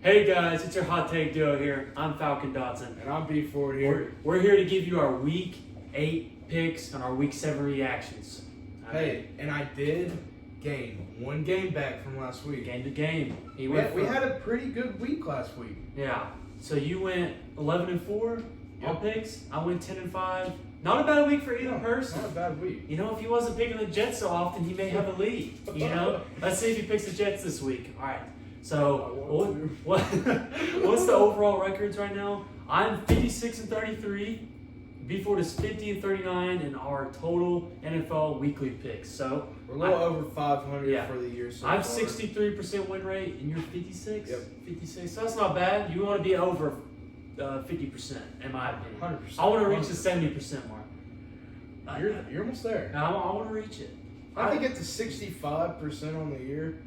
Hey guys, it's your Hot Take duo here. I'm Falcon Dotson. And I'm B Ford here. We're here to give you our Week 8 picks and our Week 7 reactions. Hey, and I did gain one game back from last week. Game to game. We had a pretty good week last week. Yeah. So you went 11-4 Yep. on picks. I went 10-5. Not a bad week for either person. Not a bad week. You know, if he wasn't picking the Jets so often, he may have a lead. You know, let's see if he picks the Jets this week. All right. So what's the overall records right now? I'm 56-33. B Ford is 50-39 in our total NFL weekly picks. So we're a little over 500 for the year. So I have far. 63% win rate, and you're 56. Yep. 56. So that's not bad. You want to be over 50%, in my opinion. 100%. I want to reach the 70% mark. You're almost there. I want to reach it. I think get to 65% on the year.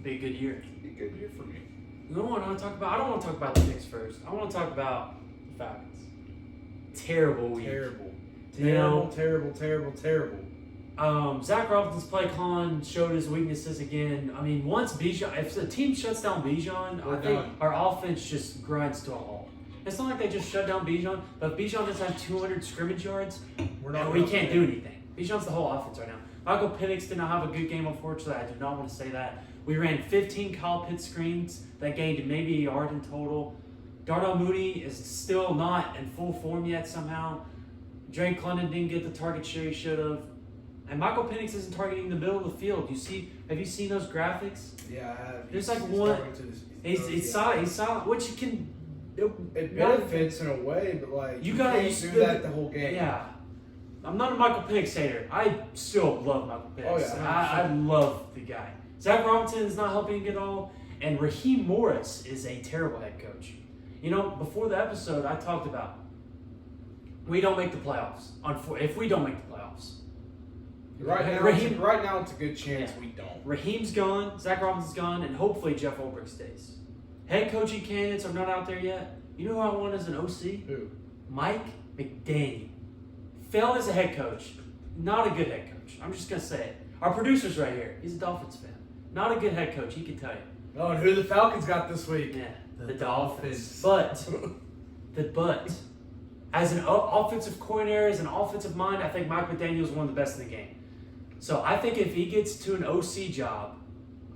Be a good year. Be a good year for me. You know what I want to talk about? I don't want to talk about the picks first. I want to talk about the Falcons. Terrible week. Terrible. Zach Robinson's play calling showed his weaknesses again. I mean, once Bijan, if the team shuts down Bijan, I think our offense just grinds to a halt. It's not like they just shut down Bijan, but if Bijan doesn't have 200 scrimmage yards, we can't do anything. Bijan's the whole offense right now. Michael Penix did not have a good game, unfortunately. I do not want to say that. We ran 15 Kyle Pitts screens that gained maybe a yard in total. Darnell Mooney is still not in full form yet somehow. Drake London didn't get the target share he should have. And Michael Penix isn't targeting the middle of the field. Have you seen those graphics? Yeah, I have. There's like one. He's solid, which you can. It benefits in a way, but like you can't do that the whole game. Yeah. I'm not a Michael Penix hater. I still love Michael Penix. Oh, yeah, I love the guy. Zach Robinson is not helping at all, and Raheem Morris is a terrible head coach. You know, before the episode, I talked about we don't make the playoffs. If we don't make the playoffs, right now it's a good chance we don't. Raheem's gone, Zach Robinson's gone, and hopefully Jeff Ulbrich stays. Head coaching candidates are not out there yet. You know who I want as an OC? Who? Mike McDaniel. Failed as a head coach. Not a good head coach. I'm just going to say it. Our producer's right here. He's a Dolphins fan. Not a good head coach, he can tell you. Oh, and who the Falcons got this week? Yeah, the Dolphins. But, as an offensive coordinator, as an offensive mind, I think Mike McDaniel is one of the best in the game. So I think if he gets to an OC job,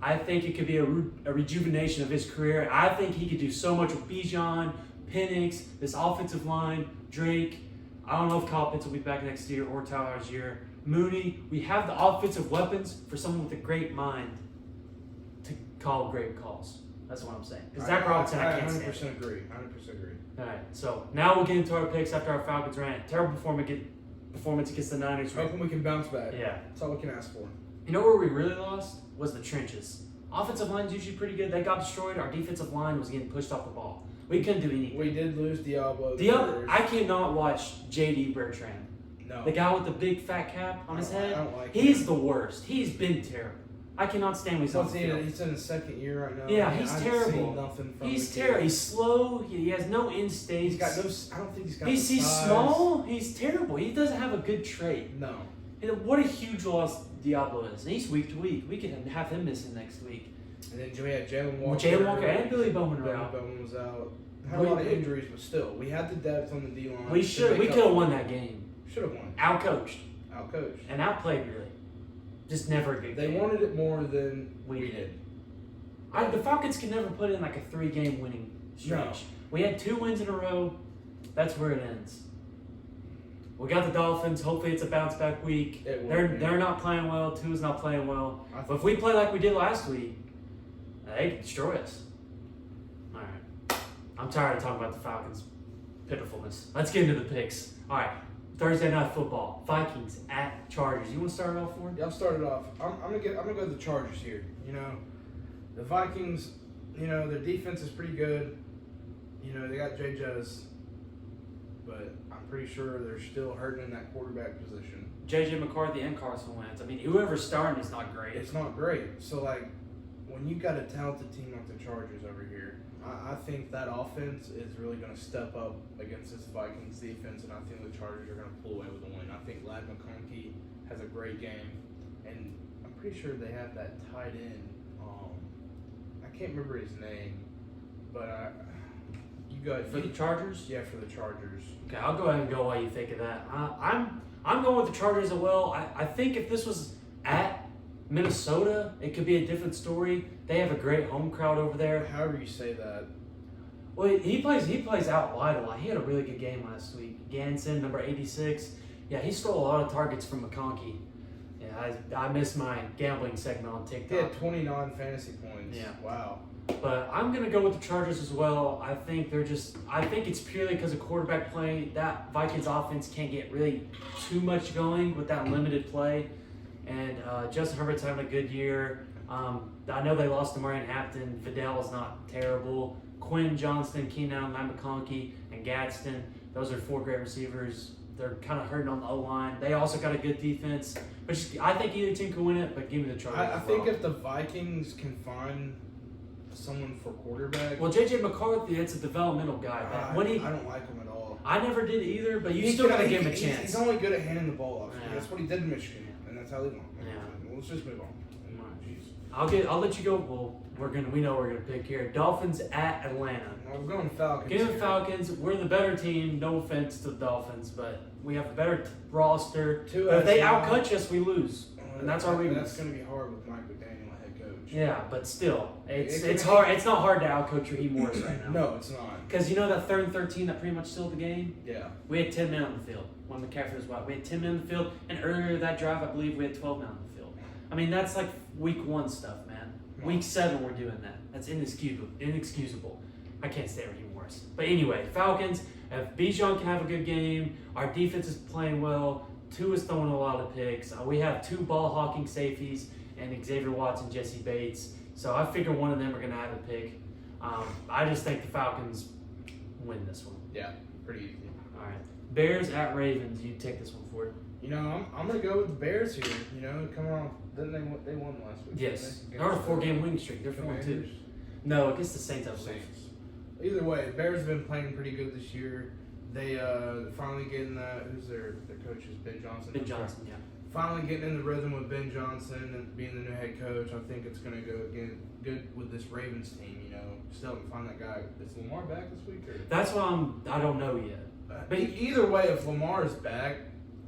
I think it could be a rejuvenation of his career. I think he could do so much with Bijan, Penix, this offensive line, Drake. I don't know if Kyle Pitts will be back next year or Tyler Algier. Mooney. We have the offensive weapons for someone with a great mind to call great calls. That's what I'm saying. Because Zach Robinson, I can't stand. 100% agree. 100% agree. All right, so now we'll get into our picks after our Falcons rant. Terrible performance against the Niners. Hoping we can bounce back. Yeah. That's all we can ask for. You know where we really lost? Was the trenches. Offensive line's usually pretty good. They got destroyed. Our defensive line was getting pushed off the ball. We couldn't do anything. We did lose Diablo. I cannot watch J.D. Bertrand. No. The guy with the big fat cap on his head. I don't like He's him. the worst. He's been terrible. I cannot stand when he's on the field. He's in his second year right now. Yeah, he's terrible. Nothing from He's terrible. He's slow. He has no instincts. He's got no. I don't think he's got. He's the size. small. He's terrible. He doesn't have a good trait. No. And what a huge loss Diablo is. And he's week to week. We could have him missing next week. And then we had Jalen Walker. Jalen Walker and Billy Bowman were Billy out. Bowman was out. Had a lot of injuries, but still, we had the depth on the D line. We could have won that game. Should have won. Outcoached. And outplayed, really. Just never a good game. They wanted it more than we did. The Falcons can never put in like a 3-game winning streak. No. We had 2 wins in a row. That's where it ends. We got the Dolphins. Hopefully it's a bounce back week. They're not playing well. Tua's not playing well. But if we play like we did last week, they can destroy us. All right. I'm tired of talking about the Falcons' pitifulness. Let's get into the picks. All right. Thursday night football. Vikings at Chargers. You want to start it off for me? Yeah, I'll start it off. I'm gonna go to the Chargers here. You know, the Vikings. You know, their defense is pretty good. You know, they got Jay Juz, but I'm pretty sure they're still hurting in that quarterback position. J.J. McCarthy and Carson Wentz. I mean, whoever's starting is not great. It's not great. So, like, when you got a talented team like the Chargers over here, I think that offense is really going to step up against this Vikings defense, and I think the Chargers are going to pull away with a win. I think Ladd McConkey has a great game, and I'm pretty sure they have that tight end. I can't remember his name, but you go For the Chargers? Yeah, for the Chargers. Okay, I'll go ahead and go while you think of that. I'm going with the Chargers as well. I think if this was at Minnesota, it could be a different story. They have a great home crowd over there. However you say that. Well, he plays out wide a lot. He had a really good game last week. Ganson, number 86. Yeah, he stole a lot of targets from McConkey. Yeah, I missed my gambling segment on TikTok. He had 29 fantasy points. Yeah. Wow. But I'm going to go with the Chargers as well. I think it's purely because of quarterback play. That Vikings offense can't get really too much going with that limited play. And Justin Herbert's having a good year. I know they lost to Marion Hampton. Vidal is not terrible. Quinn Johnston, Keenan, Matt McConkey, and Gadsden. Those are 4 great receivers. They're kind of hurting on the O-line. They also got a good defense. I think either team can win it, but give me the Chargers. I think if the Vikings can find someone for quarterback. Well, J.J. McCarthy, it's a developmental guy. I don't like him at all. I never did either, but you still got to give him a chance. He's only good at handing the ball off. Yeah. That's what he did in Michigan, and that's how they won. Yeah. Well, let's just move on. I'll let you go. Well, we know we're gonna pick here. Dolphins at Atlanta. Well, we're going Falcons. Give the Falcons. We're the better team. No offense to the Dolphins, but we have a better roster. But if they outcut us, we lose, and that's our weakness. That's gonna be hard with Mike McDaniel, head coach. Yeah, but still, it's hard. It's not hard to outcoach Raheem Morris right now. No, it's not. Because you know that 3rd and 13 that pretty much sealed the game. Yeah. We had 10 men on the field when McCaffrey was out. We had 10 men on the field, and earlier that drive, I believe we had 12 men on the field. I mean, that's like week 1 stuff, man. Week 7, we're doing that. That's inexcusable. I can't stay Raheem Morris. But anyway, Falcons, if Bijan can have a good game, our defense is playing well, Tua's throwing a lot of picks. We have 2 ball-hawking safeties and Xavier Watts and Jesse Bates. So I figure one of them are going to have a pick. I just think the Falcons win this one. Yeah, pretty easy. All right. Bears at Ravens. You take this one forward. You know, I'm going to go with the Bears here. You know, come on. Didn't they won last week? Yes. They're on a 4-game winning streak. They're 4-2. No, against the Saints, I believe. Either way, the Bears have been playing pretty good this year. They finally getting who's their coach is Ben Johnson. Ben Johnson, yeah. Finally getting in the rhythm with Ben Johnson and being the new head coach. I think it's going to go again good with this Ravens team. You know, still haven't find that guy. Is Lamar back this week? Or? That's what I don't know yet. But either way, if Lamar is back,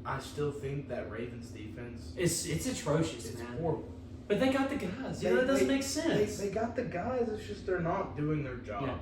I still think that Ravens defense it's atrocious, it's man. horrible. But they got the guys. You know, that doesn't make sense. They got the guys. It's just they're not doing their job. Yeah.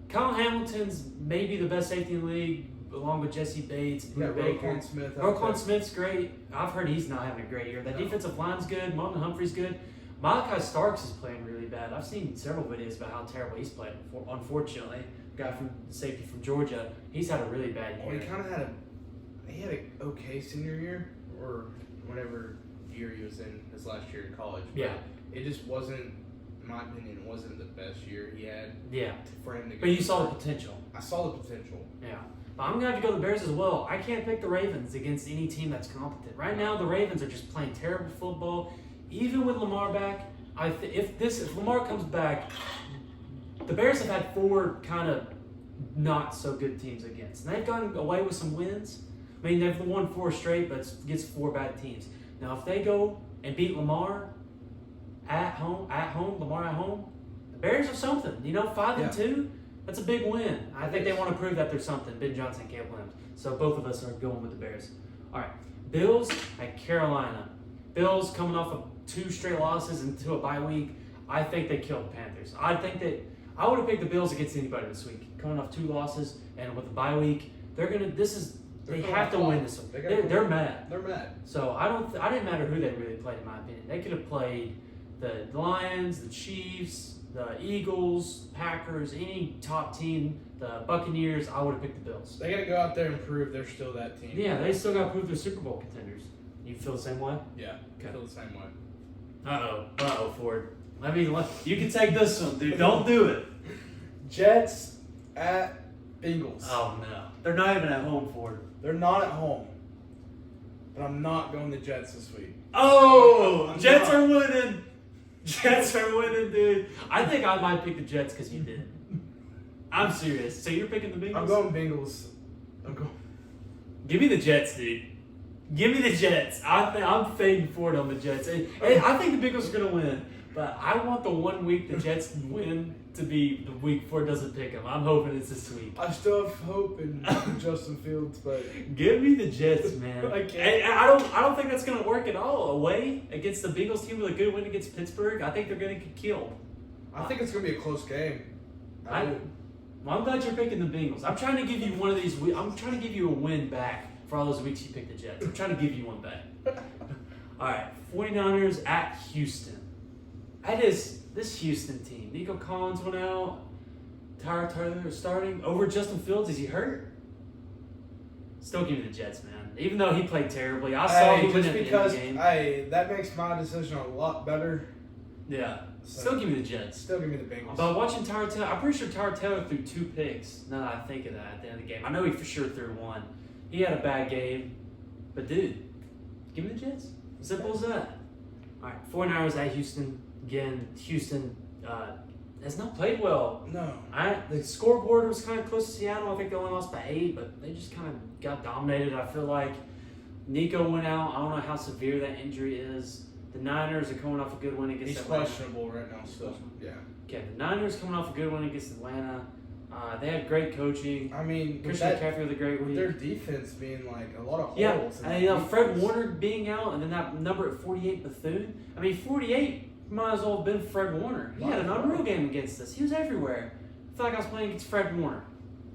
Kyle Hamilton's maybe the best safety in the league, along with Jesse Bates, Blue Baker. Roquan Smith. Roquan Smith's great. I've heard he's not having a great year. That defensive line's good. Martin Humphrey's good. Malachi Starks is playing really bad. I've seen several videos about how terrible he's played. Unfortunately, guy from safety from Georgia, he's had a really bad year. Well, he kind of had an okay senior year or whatever year he was in his last year in college. But yeah, it just wasn't. In my opinion, it wasn't the best year he had. Yeah, for him to. But you saw the potential. I saw the potential. Yeah. I'm going to have to go the Bears as well. I can't pick the Ravens against any team that's competent. Right now, the Ravens are just playing terrible football. Even with Lamar back, if Lamar comes back, the Bears have had 4 kind of not so good teams against. And they've gotten away with some wins. I mean, they've won 4 straight, but it's against 4 bad teams. Now, if they go and beat Lamar at home, Lamar at home, the Bears are something. You know, 5-2. That's a big win. I think they want to prove that there's something. Ben Johnson, Caleb Williams. So both of us are going with the Bears. All right. Bills at Carolina. Bills coming off of 2 straight losses into a bye week. I think they killed the Panthers. I would have picked the Bills against anybody this week. Coming off 2 losses and with the bye week, they have to win this one. They're mad. They're mad. So I didn't matter who they really played in my opinion. They could have played the Lions, the Chiefs, the Eagles, Packers, any top team, the Buccaneers. I would have picked the Bills. They got to go out there and prove they're still that team. Yeah, they still got to prove they're Super Bowl contenders. You feel the same way? Yeah, I feel the same way. Uh-oh, Ford. You can take this one, dude. Don't do it. Jets at Bengals. Oh, no. They're not even at home, Ford. They're not at home. But I'm not going the Jets this week. Oh, Jets are winning. Jets are winning, dude. I think I might pick the Jets because you did. I'm serious. So you're picking the Bengals? I'm going Bengals. Give me the Jets, dude. Give me the Jets. I'm fading forward on the Jets. I think the Bengals are going to win. But I want the 1 week the Jets win to be the week before it doesn't pick them. I'm hoping it's this week. I still have hope in Justin Fields, but give me the Jets, man. I can't. And I don't think that's going to work at all. Away against the Bengals team with a good win against Pittsburgh, I think they're going to get killed. I think it's going to be a close game. Well, I'm glad you're picking the Bengals. I'm trying to give you one of these. I'm trying to give you a win back for all those weeks you picked the Jets. I'm trying to give you one back. All right, 49ers at Houston. That is this Houston team. Nico Collins went out. Tyler Taylor is starting over Justin Fields. Is he hurt? Still give me the Jets, man. Even though he played terribly, I saw him win at the end of the game. That makes my decision a lot better. Yeah. Still give me the Jets. Still give me the Bengals. But watching Tyler Taylor, I'm pretty sure Tyler Taylor threw 2 picks. Now that I think of that at the end of the game. I know he for sure threw 1. He had a bad game. But dude, give me the Jets. Simple as that. All right, 49ers at Houston. Again, Houston has not played well. No. The scoreboard was kind of close to Seattle. I think they only lost by 8, but they just kind of got dominated. I feel like Nico went out. I don't know how severe that injury is. The Niners are coming off a good win against Atlanta. He's questionable right now still. Yeah. Okay, the Niners coming off a good win against Atlanta. They had great coaching. I mean, Christian McCaffrey with a great week. Their defense being like a lot of holes. Yeah, and Fred Warner being out, and then that number at 48, Bethune. I mean, 48 might as well have been Fred Warner. He had an unreal game against us. He was everywhere. I felt like I was playing against Fred Warner.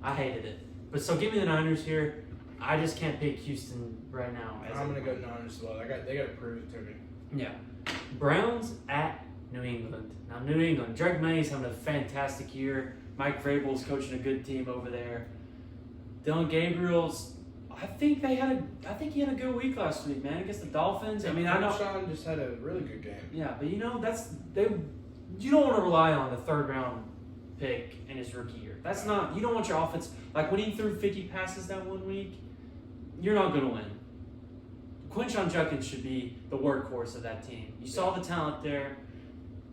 I hated it. But so give me the Niners here. I just can't pick Houston right now. I'm gonna go Niners as well. They got to prove it to me. Yeah. Browns at New England. Now, New England, Drake May's having a fantastic year. Mike Vrabel's coaching a good team over there. Dylan Gabriel's, I think he had a good week last week, man, against the Dolphins. I mean, I know Sean just had a really good game. Yeah, but you don't want to rely on the 3rd round pick in his rookie year. You don't want your offense, like when he threw 50 passes that 1 week, you're not going to win. Quinshon Judkins should be the workhorse of that team. You saw the talent there.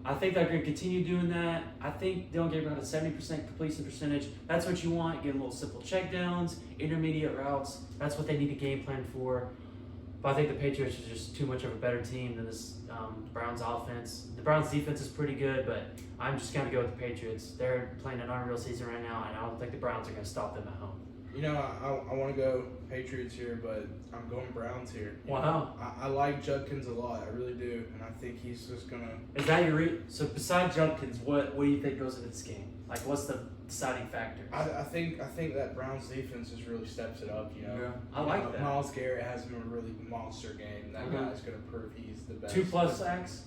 I think they're going to continue doing that. I think Dylan Gabriel had a 70% completion percentage. That's what you want. Get little simple checkdowns, intermediate routes. That's what they need a game plan for. But I think the Patriots are just too much of a better team than this Browns offense. The Browns defense is pretty good, but I'm just going to go with the Patriots. They're playing an unreal season right now, and I don't think the Browns are going to stop them at home. You know, I want to go Patriots here, but I'm going Browns here. Wow. I like Judkins a lot. I really do. And I think he's just going to... Is that your So besides Judkins, what do you think goes into this game? Like, what's the deciding factor? I think that Browns defense just really steps it up, you know. Yeah, I like that. Myles Garrett has him a really monster game. That guy's going to prove he's the best. 2+ sacks?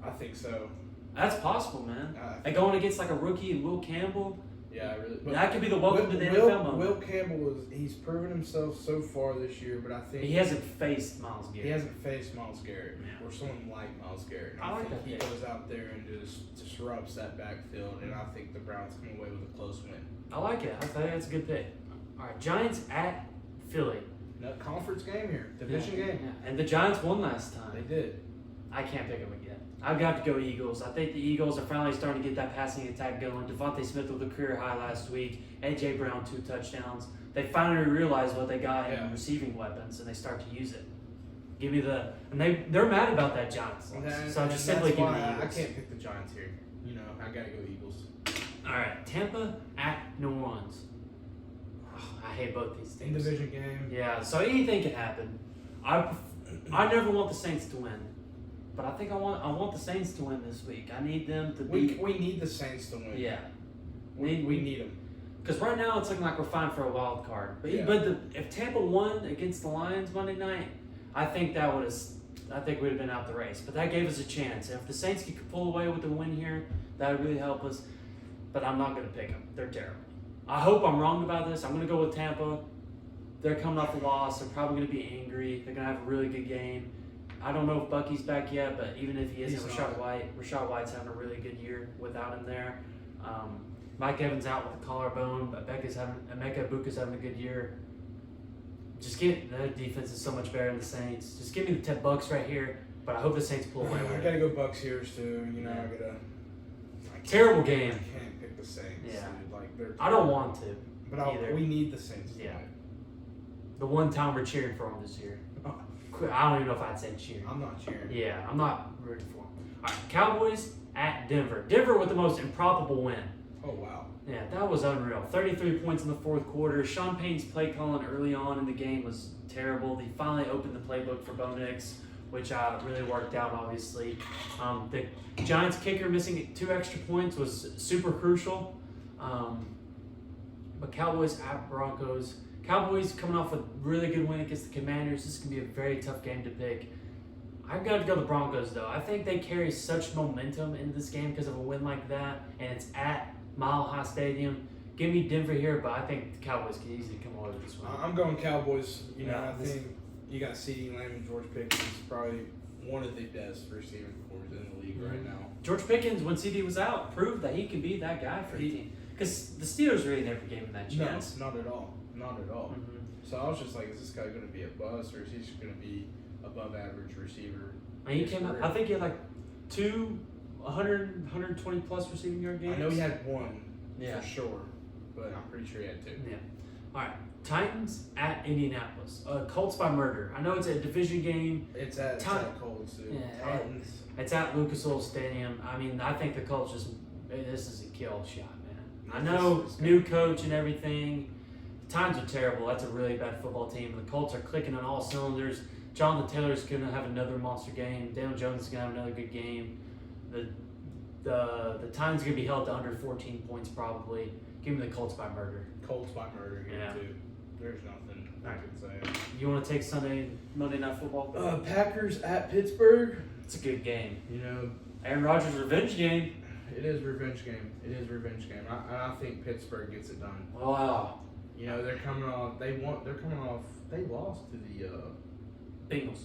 I think so. That's possible, man. And going against like a rookie and Will Campbell... Yeah, really. But that could be the welcome to the NFL moment. Will Campbell he's proven himself so far this year, but I think he hasn't faced Myles Garrett. He hasn't faced Myles Garrett or someone like Myles Garrett. I like that. He goes out there and just disrupts that backfield, and I think the Browns come away with a close win. I like it. I think that's a good pick. All right, Giants at Philly. No, conference game here, division game. Yeah. And the Giants won last time. They did. I can't pick them again. I've got to go Eagles. I think the Eagles are finally starting to get that passing attack going. Devontae Smith with a career high last week. A.J. Brown 2 touchdowns. They finally realize what they got in receiving weapons, and they start to use it. Give me they're mad about that Giants. So I'm just simply giving the Eagles. I can't pick the Giants here. You know, I got to go Eagles. All right, Tampa at New Orleans. Oh, I hate both these teams. In division game. Yeah, so anything can happen. I never want the Saints to win. But I think I want the Saints to win this week. I need them to beat. We need the Saints to win. Yeah, we need them. Because right now it's looking like we're fine for a wild card. But if Tampa won against the Lions Monday night, I think we'd have been out the race. But that gave us a chance. If the Saints could pull away with a win here, that would really help us. But I'm not going to pick them. They're terrible. I hope I'm wrong about this. I'm going to go with Tampa. They're coming off a loss. They're probably going to be angry. They're going to have a really good game. I don't know if Bucky's back yet, but even if he isn't, Rashad White's having a really good year without him there. Mike Evans out with a collarbone, but Emeka Ibuka's having a good year. The defense is so much better than the Saints. Just give me the $10 right here, but I hope the Saints pull away with it. I gotta go Bucks here too. You know, terrible game. I can't pick the Saints. Yeah, dude. I don't want to. But we need the Saints. Yeah. The one time we're cheering for them this year. I don't even know if I'd say cheering. I'm not cheering. Yeah, I'm not rooting for them. All right, Cowboys at Denver. Denver with the most improbable win. Oh, wow. Yeah, that was unreal. 33 points in the fourth quarter. Sean Payton's play calling early on in the game was terrible. He finally opened the playbook for Bo Nix, which really worked out, obviously. The Giants kicker missing 2 extra points was super crucial. But Cowboys at Broncos. Cowboys coming off a really good win against the Commanders. This is going to be a very tough game to pick. I've got to go the Broncos, though. I think they carry such momentum into this game because of a win like that, and it's at Mile High Stadium. Give me Denver here, but I think the Cowboys can easily come away with this one. I'm going Cowboys. Yeah, I think you got CeeDee Lamb and George Pickens, probably one of the best receiving corps in the league right now. George Pickens, when CD was out, proved that he can be that guy for the team. Because the Steelers really never gave him that chance. No, not at all. Not at all. So I was just like, is this guy going to be a bust, or is he just going to be above average receiver? And he came out, I think he had like 120 plus receiving yard games. I know he had one for sure, but I'm pretty sure he had 2. Yeah. All right. Titans at Indianapolis. Colts by murder. I know it's a division game. It's at Colts, dude. Yeah, Titans. It's at Lucas Oil Stadium. I mean, I think the Colts this is a kill shot, man. I know, new coach and everything. The Titans are terrible. That's a really bad football team. The Colts are clicking on all cylinders. Jonathan Taylor's going to have another monster game. Daniel Jones is going to have another good game. The Titans are going to be held to under 14 points probably. Give me the Colts by murder. Colts by murder here, too. There's nothing I can say. You want to take Monday Night Football? Packers at Pittsburgh. It's a good game. Aaron Rodgers' revenge game. It is revenge game. I think Pittsburgh gets it done. Wow. They're coming off. They lost to the Bengals.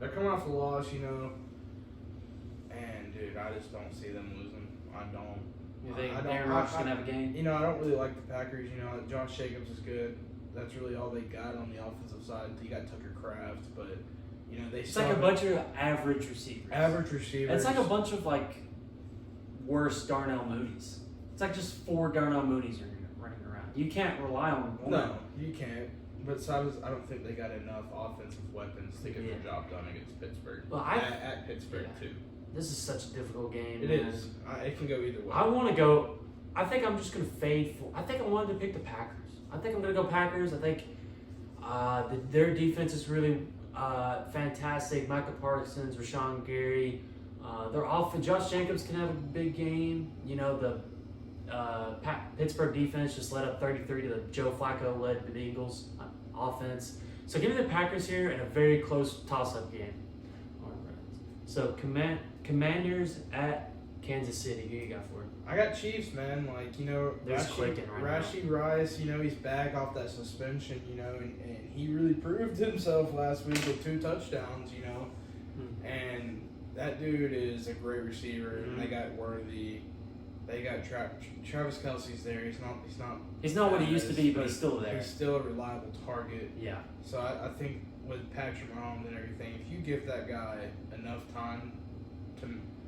They're coming off a loss, and dude, I just don't see them losing. I don't. You think Aaron Rodgers gonna have a game? I don't really like the Packers. Josh Jacobs is good. That's really all they got on the offensive side. You got Tucker Kraft, but it's like a bunch of average receivers. It's like a bunch of worse Darnell Moody's. It's like just 4 Darnell Moody's running around. You can't rely on one. No, you can't. But I don't think they got enough offensive weapons to get the job done against Pittsburgh. Well, at Pittsburgh too. This is such a difficult game. It is. It can go either way. I want to go. I think I'm just going to fade for. I think I wanted to pick the Packers. I think I'm going to go Packers. I think their defense is really fantastic. Michael Parsons, Rashawn Gary. Their offense. Josh Jacobs can have a big game. The Pittsburgh defense just let up 33 to the Joe Flacco led the Eagles offense. So give me the Packers here in a very close toss-up game. All right. So Commanders at Kansas City. Who you got for it? I got Chiefs, man. Rashee Rice, he's back off that suspension, and he really proved himself last week with 2 touchdowns, and that dude is a great receiver, and they got Worthy. They got Travis Kelce's there. He's not what he used to be, but he's still there. He's still a reliable target. Yeah. So I think with Patrick Mahomes and everything, if you give that guy enough time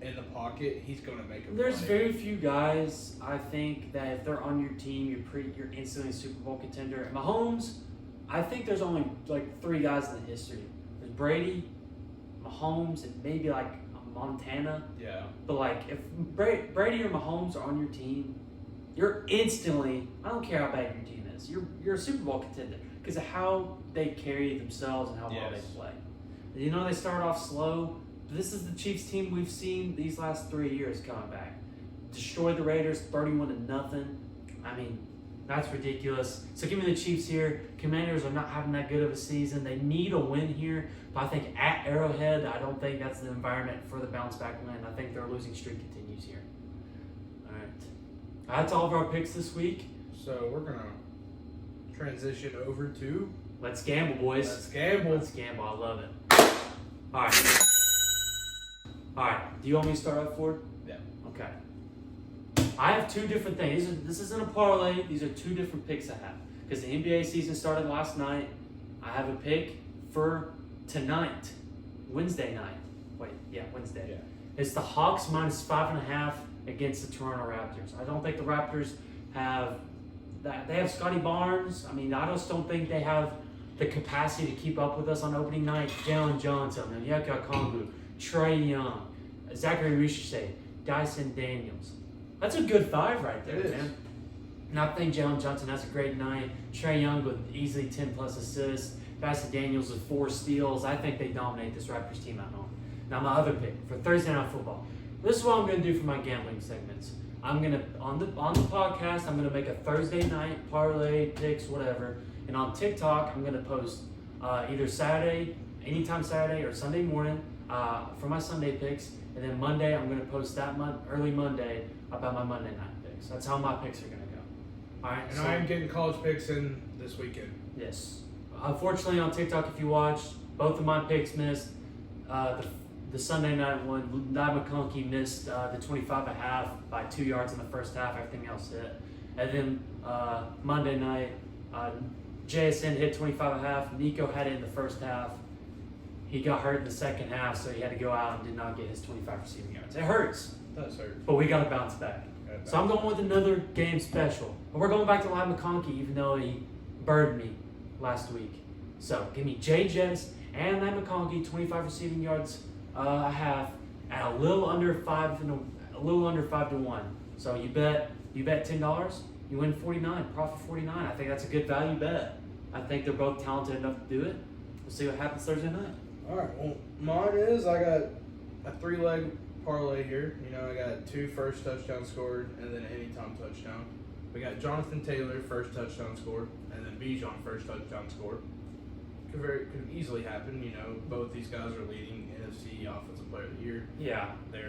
in the pocket, he's going to make a There's play. very few guys, I think, that if they're on your team, you're instantly a Super Bowl contender. And Mahomes, I think there's only 3 guys in the history. There's Brady, Mahomes, and maybe Montana. Yeah. But if Brady or Mahomes are on your team, you're instantly, I don't care how bad your team is, you're a Super Bowl contender because of how they carry themselves and how well they play. They start off slow. This is the Chiefs team we've seen these last 3 years coming back. Destroyed the Raiders 31-0. I mean, that's ridiculous. So give me the Chiefs here. Commanders are not having that good of a season. They need a win here. But I think at Arrowhead, I don't think that's the environment for the bounce back win. I think their losing streak continues here. All right. That's all of our picks this week. So we're going to transition over to... Let's gamble, boys. Let's gamble. I love it. All right. Do you want me to start off, Ford? Yeah. Okay. I have 2 different things. This isn't a parlay. These are 2 different picks I have. Because the NBA season started last night. I have a pick for tonight. Wednesday night. Wednesday. Yeah. It's the Hawks minus 5.5 against the Toronto Raptors. I don't think the Raptors have that. They have Scotty Barnes. I mean, I just don't think they have the capacity to keep up with us on opening night. Jalen Johnson, Onyeka Okongwu, Trae Young. Zachary Richey, Dyson Daniels. That's a good 5 right there, man. And I think Jalen Johnson has a great night. Trae Young with easily 10 plus assists. Dyson Daniels with 4 steals. I think they dominate this Raptors team at home. Now my other pick for Thursday Night Football. This is what I'm going to do for my gambling segments. I'm going to, on the podcast, I'm going to make a Thursday night parlay, picks, whatever. And on TikTok, I'm going to post either Saturday, anytime Saturday or Sunday morning for my Sunday picks. And then Monday, I'm going to post that early Monday about my Monday night picks. That's how my picks are going to go. All right. And I am getting college picks in this weekend. Yes. Unfortunately, on TikTok, if you watched, both of my picks missed. The Sunday night one, Nye McConkey missed the 25.5 by 2 yards in the first half. Everything else hit. And then Monday night, JSN hit 25.5. Nico had it in the first half. He got hurt in the second half, so he had to go out and did not get his 25 receiving yards. It hurts. It does hurt. But we got to bounce back. So I'm going with another game special. And we're going back to Nye McConkey, even though he burned me last week. So give me Jay Jettis and Nye McConkey, 25 receiving yards a half at a little under 5 to 1. So you bet $10, you win 49, profit 49. I think that's a good value bet. I think they're both talented enough to do it. We'll see what happens Thursday night. All right. Well, mine is I got a 3-leg parlay here. You know, I got 2 first touchdowns scored and then anytime touchdown. We got Jonathan Taylor first touchdown scored and then Bijan first touchdown scored. Could easily happen. You know, both these guys are leading NFC Offensive Player of the Year. Yeah. They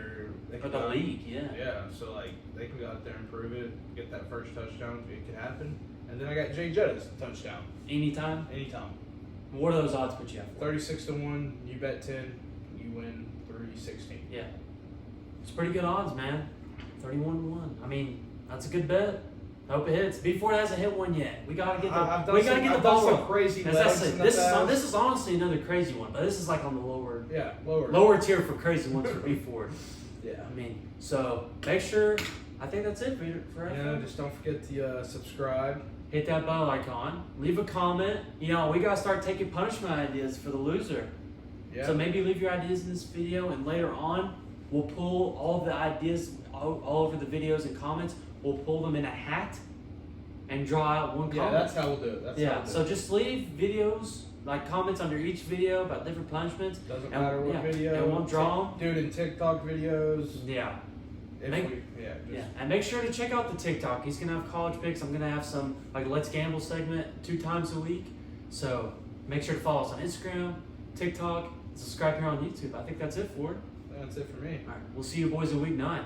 For can the league, yeah. Yeah. So like they can go out there and prove it, get that first touchdown. It could happen. And then I got Jay Jettis touchdown. Anytime. What are those odds put you at? 36-1. You bet 10, you win 316. Yeah. It's pretty good odds, man. 31-1. I mean, that's a good bet. I hope it hits. B4 hasn't hit one yet. We gotta get the I've done some crazy legs in the past. This is honestly another crazy one, but this is like on the lower lower tier for crazy ones for B4. Yeah. I mean, so make sure. I think that's it for Yeah. Just don't forget to subscribe. Hit that bell icon. Leave a comment. You know, we gotta start taking punishment ideas for the loser. Yeah. So maybe leave your ideas in this video, and later on, we'll pull all the ideas all over the videos and comments. We'll pull them in a hat and draw out one comment. Yeah, that's how we'll do it. So just leave videos, like comments under each video about different punishments. Doesn't matter what video. And we'll draw them. Do it in TikTok videos. Yeah. Just And make sure to check out the TikTok. He's gonna have college picks. I'm gonna have some like Let's Gamble segment 2 times a week. So make sure to follow us on Instagram, TikTok, subscribe here on YouTube. I think that's it for it. That's it for me. All right, we'll see you boys in week 9.